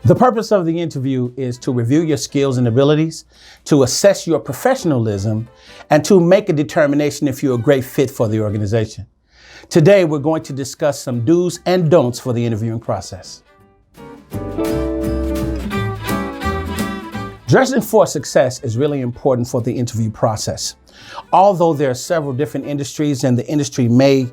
The purpose of the interview is to review your skills and abilities, to assess your professionalism, and to make a determination if you're a great fit for the organization. Today, we're going to discuss some do's and don'ts for the interviewing process. Dressing for success is really important for the interview process. Although there are several different industries and the industry may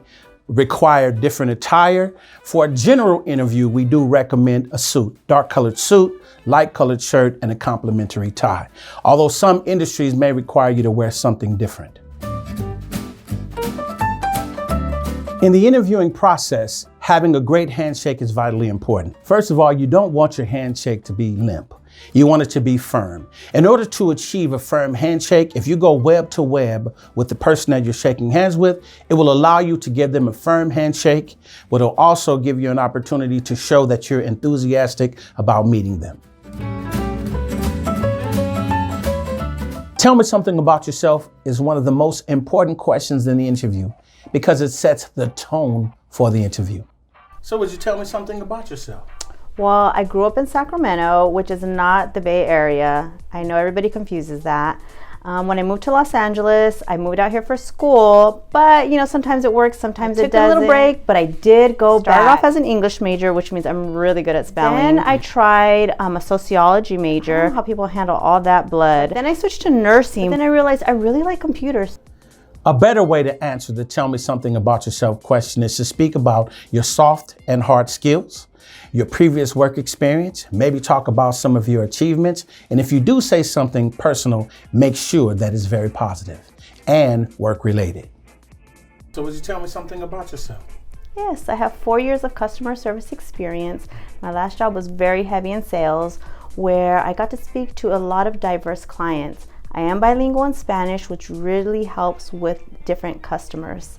require different attire, for a general interview, we do recommend a suit, dark colored suit, light colored shirt, and a complimentary tie. Although some industries may require you to wear something different. In the interviewing process, having a great handshake is vitally important. First of all, you don't want your handshake to be limp. You want it to be firm. In order to achieve a firm handshake, if you go web to web with the person that you're shaking hands with, it will allow you to give them a firm handshake, but it'll also give you an opportunity to show that you're enthusiastic about meeting them. Tell me something about yourself is one of the most important questions in the interview because it sets the tone for the interview. So would you tell me something about yourself? Well, I grew up in Sacramento, which is not the Bay Area. I know everybody confuses that. When I moved to Los Angeles, I moved out here for school, but sometimes it works, sometimes it doesn't. Took a little break, but I did go back. Started off as an English major, which means I'm really good at spelling. Then I tried a sociology major, how people handle all that blood. Then I switched to nursing. Then I realized I really like computers. A better way to answer the tell me something about yourself question is to speak about your soft and hard skills, your previous work experience, maybe talk about some of your achievements. And if you do say something personal, make sure that it's very positive and work related. So would you tell me something about yourself? Yes, I have 4 years of customer service experience. My last job was very heavy in sales, where I got to speak to a lot of diverse clients. I am bilingual in Spanish, which really helps with different customers.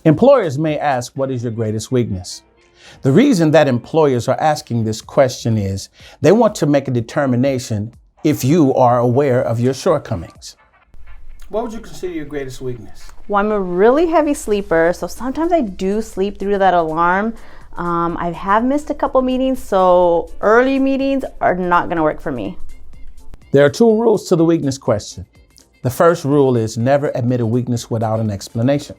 Employers may ask, what is your greatest weakness? The reason that employers are asking this question is they want to make a determination if you are aware of your shortcomings. What would you consider your greatest weakness? Well, I'm a really heavy sleeper, so sometimes I do sleep through that alarm. I have missed a couple meetings, so early meetings are not going to work for me. There are 2 rules to the weakness question. The first rule is never admit a weakness without an explanation.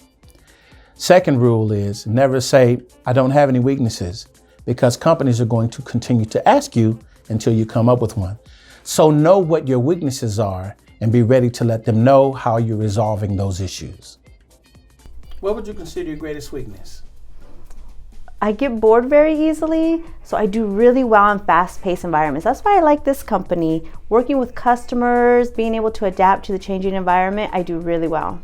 Second rule is never say, I don't have any weaknesses, because companies are going to continue to ask you until you come up with one. So know what your weaknesses are and be ready to let them know how you're resolving those issues. What would you consider your greatest weakness? I get bored very easily, so I do really well in fast-paced environments. That's why I like this company. Working with customers, being able to adapt to the changing environment, I do really well.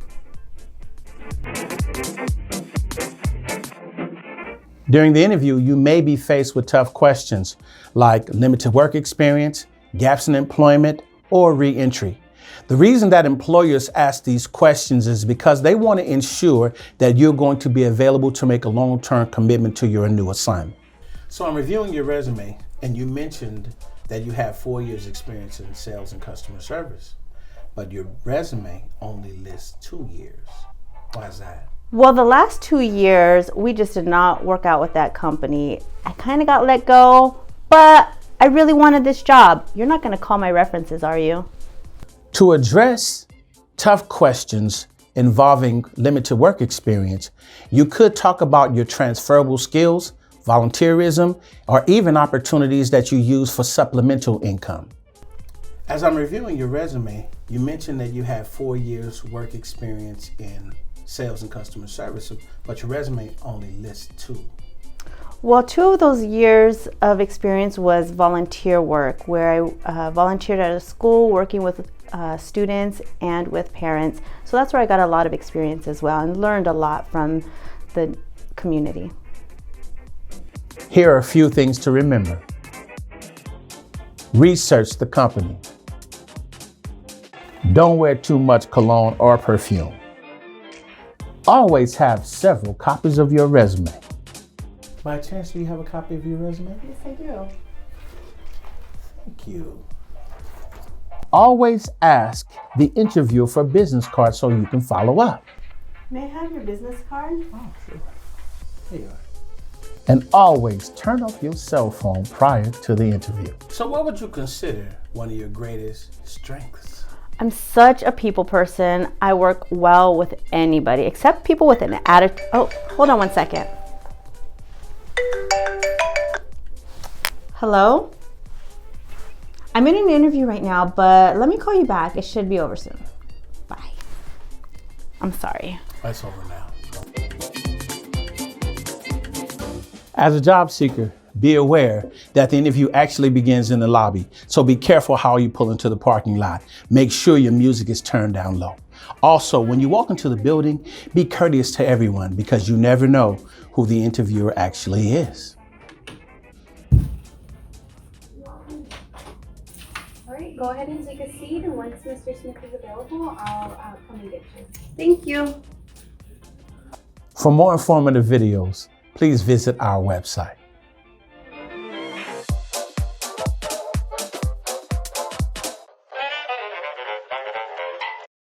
During the interview, you may be faced with tough questions like limited work experience, gaps in employment, or re-entry. The reason that employers ask these questions is because they want to ensure that you're going to be available to make a long-term commitment to your new assignment. So I'm reviewing your resume, and you mentioned that you have 4 years experience in sales and customer service, but your resume only lists 2 years. Why is that? Well, the last 2 years, we just did not work out with that company. I kind of got let go, but I really wanted this job. You're not going to call my references, are you? To address tough questions involving limited work experience, you could talk about your transferable skills, volunteerism, or even opportunities that you use for supplemental income. As I'm reviewing your resume, you mentioned that you have 4 years work experience in sales and customer service, but your resume only lists 2. Well, 2 of those years of experience was volunteer work, where I volunteered at a school working with students and with parents. So that's where I got a lot of experience as well and learned a lot from the community. Here are a few things to remember. Research the company. Don't wear too much cologne or perfume. Always have several copies of your resume. By chance, do you have a copy of your resume? Yes, I do. Thank you. Always ask the interviewer for business cards so you can follow up. May I have your business card? Oh, sure. Here you are. And always turn off your cell phone prior to the interview. So what would you consider one of your greatest strengths? I'm such a people person. I work well with anybody, except people with an attitude. Oh, hold on one second. Hello? I'm in an interview right now, but let me call you back. It should be over soon. Bye. I'm sorry. That's over now. As a job seeker, be aware that the interview actually begins in the lobby. So be careful how you pull into the parking lot. Make sure your music is turned down low. Also, when you walk into the building, be courteous to everyone because you never know who the interviewer actually is. All right, go ahead and take a seat, and once Mr. Smith is available, I'll come and get you. Thank you. For more informative videos, please visit our website.